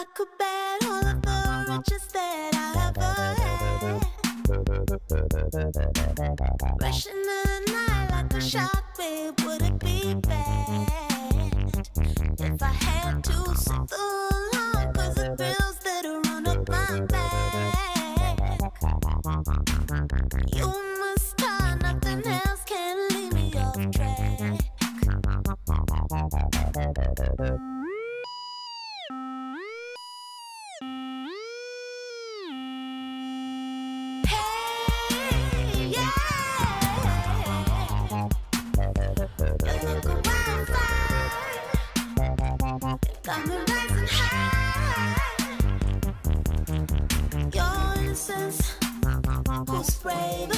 I could bet all of the riches that I ever had. Rushing in the night like a shark, babe, would it be bad if I had to sit the alarm? Cause the thrills that run up my back. You must tie, nothing else can leave me off track. Hey, yeah. You look a wildfire, got me rising high. Your innocence, who's brave,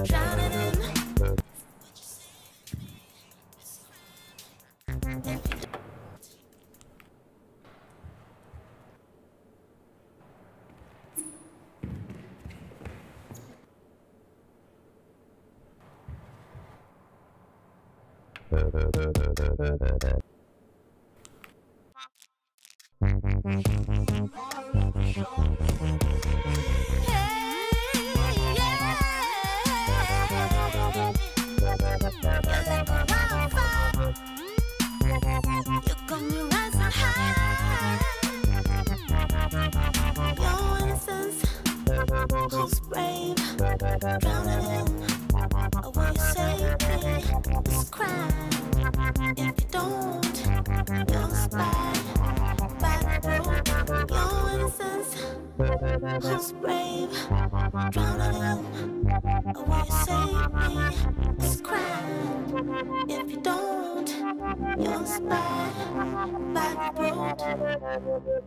drowning in. Who's brave, drowning in a way you save me. It's a crime if you don't. You'll spy by the road. Your innocence. Who's brave, drowning in a way you save me. It's a crime if you don't. You'll spy by the road.